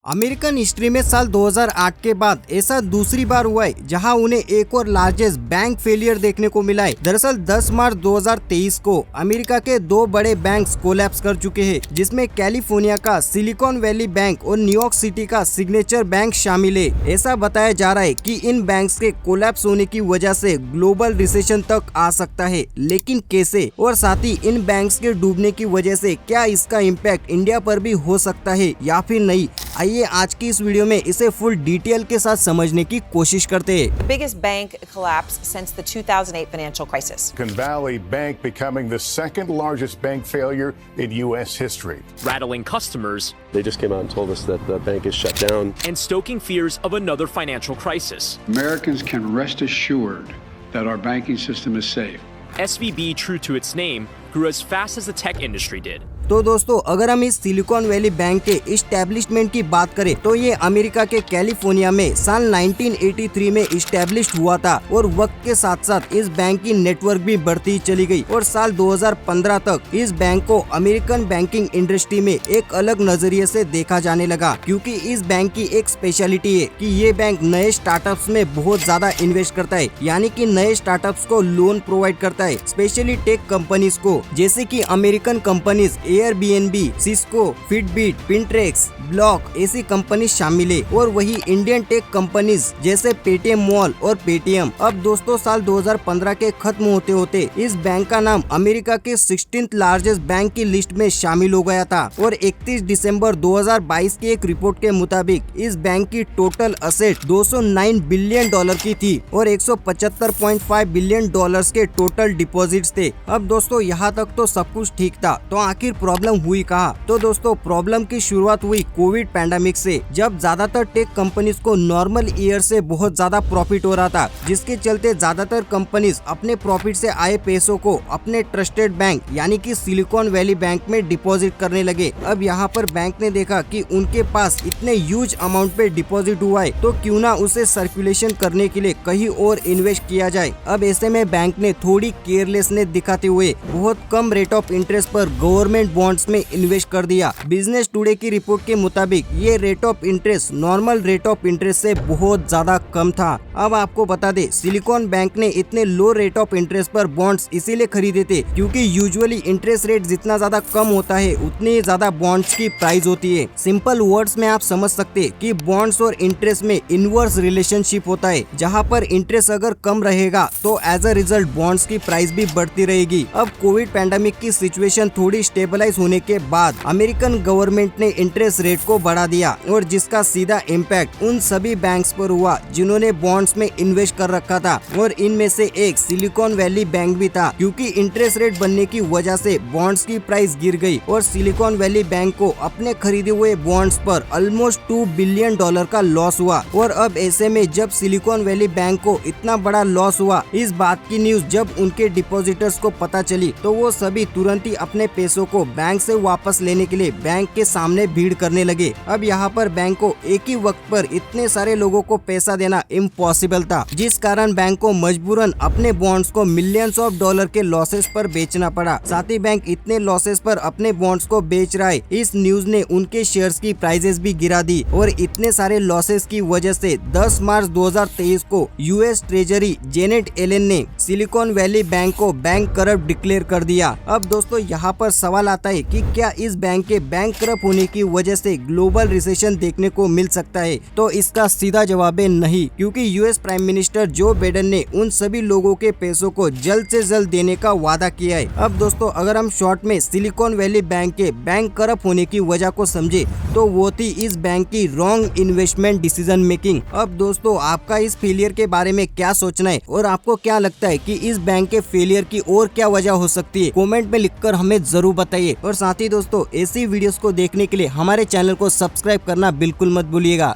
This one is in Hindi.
अमेरिकन हिस्ट्री में साल 2008 के बाद ऐसा दूसरी बार हुआ है जहां उन्हें एक और लार्जेस्ट बैंक फेलियर देखने को मिला है। दरअसल 10 मार्च 2023 को अमेरिका के दो बड़े बैंक्स कोलैप्स कर चुके हैं, जिसमें कैलिफोर्निया का सिलिकॉन वैली बैंक और न्यूयॉर्क सिटी का सिग्नेचर बैंक शामिल है। ऐसा बताया जा रहा है कि इन बैंक्स के कोलैप्स होने की वजह से ग्लोबल रिसेशन तक आ सकता है, लेकिन कैसे, और साथ ही इन बैंक्स के डूबने की वजह से क्या इसका इम्पैक्ट इंडिया पर भी हो सकता है या फिर नहीं। आइए आज की इस वीडियो में इसे फुल डिटेल के साथ समझने की कोशिश करते हैं। The biggest bank collapse since the 2008 financial crisis. Silicon Valley Bank becoming the second largest bank failure in U.S. history. Rattling customers. They just came out and told us that the bank is shut down. And stoking fears of another financial crisis. Americans can rest assured that our banking system is safe. SVB, true to its name, grew as fast as the tech industry did. तो दोस्तों, अगर हम इस सिलिकॉन वैली बैंक के इस्टेब्लिशमेंट की बात करें तो ये अमेरिका के कैलिफोर्निया में साल 1983 में इस्टेब्लिश हुआ था और वक्त के साथ साथ इस बैंक की नेटवर्क भी बढ़ती चली गई और साल 2015 तक इस बैंक को अमेरिकन बैंकिंग इंडस्ट्री में एक अलग नजरिए से देखा जाने लगा, क्योंकि इस बैंक की एक स्पेशलिटी है कि ये बैंक नए स्टार्टअप्स में बहुत ज्यादा इन्वेस्ट करता है, यानी कि नए स्टार्टअप्स को लोन प्रोवाइड करता है, स्पेशली टेक कंपनीज को, जैसे कि American companies Airbnb, Cisco, Fitbit, Pinterest, Block ऐसी कंपनी शामिल है, और वही इंडियन टेक कंपनीज जैसे पेटीएम मॉल और पेटीएम। अब दोस्तों, साल 2015 के खत्म होते होते इस बैंक का नाम अमेरिका के 16th लार्जेस्ट बैंक की लिस्ट में शामिल हो गया था और 31 दिसंबर 2022 की एक रिपोर्ट के मुताबिक इस बैंक की टोटल असेट $209 बिलियन की थी और $175.5 बिलियन के टोटल डिपॉजिट्स थे। अब दोस्तों, यहाँ तक तो सब कुछ ठीक था, तो आखिर प्रॉब्लम हुई कहाँ? तो दोस्तों, प्रॉब्लम की शुरुआत हुई कोविड पैंडेमिक से, जब ज्यादातर टेक कंपनीज को नॉर्मल ईयर से बहुत ज्यादा प्रॉफिट हो रहा था, जिसके चलते ज्यादातर कंपनीज अपने प्रॉफिट से आए पैसों को अपने ट्रस्टेड बैंक यानी कि सिलिकॉन वैली बैंक में डिपॉजिट करने लगे। अब यहाँ पर बैंक ने देखा कि उनके पास इतने ह्यूज अमाउंट पे डिपॉजिट हुआ है, तो क्यों ना उसे सर्कुलेशन करने के लिए कहीं और इन्वेस्ट किया जाए। अब ऐसे में बैंक ने थोड़ी केयरलेसनेस दिखाते हुए बहुत कम रेट ऑफ इंटरेस्ट पर गवर्नमेंट बॉन्ड्स में इन्वेस्ट कर दिया। बिजनेस टुडे की रिपोर्ट के मुताबिक ये rate of interest normal rate of interest से बहुत ज्यादा कम था। अब आपको बता दे, सिलिकॉन बैंक ने इतने लो रेट ऑफ इंटरेस्ट पर बॉन्ड्स इसीलिए खरीदे थे क्योंकि यूजुअली इंटरेस्ट रेट जितना ज्यादा कम होता है उतनी ज्यादा बॉन्ड्स की प्राइस होती है। सिंपल वर्ड्स में आप समझ सकते कि बॉन्ड्स और इंटरेस्ट में इनवर्स रिलेशनशिप होता है, जहाँ पर इंटरेस्ट अगर कम रहेगा तो एज अ रिजल्ट बॉन्ड्स की प्राइस भी बढ़ती रहेगी। अब कोविड पैंडेमिक की सिचुएशन थोड़ी स्टेबलाइज होने के बाद अमेरिकन गवर्नमेंट ने इंटरेस्ट रेट को बढ़ा दिया और जिसका सीधा इम्पैक्ट उन सभी बैंक्स पर हुआ जिन्होंने बॉन्ड्स में इन्वेस्ट कर रखा था, और इनमें से एक सिलिकॉन वैली बैंक भी था, क्योंकि इंटरेस्ट रेट बनने की वजह से बॉन्ड्स की प्राइस गिर गई और सिलिकॉन वैली बैंक को अपने खरीदे हुए बॉन्ड्स पर ऑलमोस्ट $2 बिलियन का लॉस हुआ। और अब ऐसे में जब सिलिकॉन वैली बैंक को इतना बड़ा लॉस हुआ, इस बात की न्यूज जब उनके डिपॉजिटर्स को पता चली, तो वो सभी तुरंत ही अपने पैसों को बैंक से वापस लेने के लिए बैंक के सामने भीड़ करने लगे। अब यहाँ पर बैंक को एक ही वक्त पर इतने सारे लोगों को पैसा देना इम्पॉसिबल था, जिस कारण बैंक को मजबूरन अपने बॉन्ड्स को मिलियंस ऑफ डॉलर के लॉसेस पर बेचना पड़ा। साथ ही बैंक इतने लॉसेस पर अपने बॉन्ड्स को बेच रहा है, इस न्यूज ने उनके शेयर्स की प्राइसेस भी गिरा दी और इतने सारे लॉसेस की वजह से 10 मार्च 2023 को यूएस ट्रेजरी जेनेट एलन ने सिलिकॉन वैली बैंक को बैंक करप्ट डिक्लेयर कर दिया। अब दोस्तों, यहाँ पर सवाल आता है कि क्या इस बैंक के बैंक करप्ट होने की वजह से ग्लोबल रिसेशन देखने को मिल सकता है? तो इसका सीधा जवाब है नहीं, क्योंकि US prime minister Joe Biden ने उन सभी लोगों के पैसों को जल्द से जल्द देने का वादा किया है। अब दोस्तों, अगर हम शॉर्ट में सिलिकॉन वैली बैंक के बैंक करप्ट होने की वजह को समझे तो वो थी इस बैंक की रॉन्ग इन्वेस्टमेंट डिसीजन मेकिंग। अब दोस्तों, आपका इस फेलियर के बारे में क्या सोचना है और आपको क्या लगता है कि इस बैंक के फेलियर की और क्या वजह हो सकती है? कमेंट में लिखकर हमें जरूर बताइए। और साथ ही दोस्तों, ऐसी वीडियोस को देखने के लिए हमारे चैनल को सब्सक्राइब करना बिल्कुल मत भूलिएगा।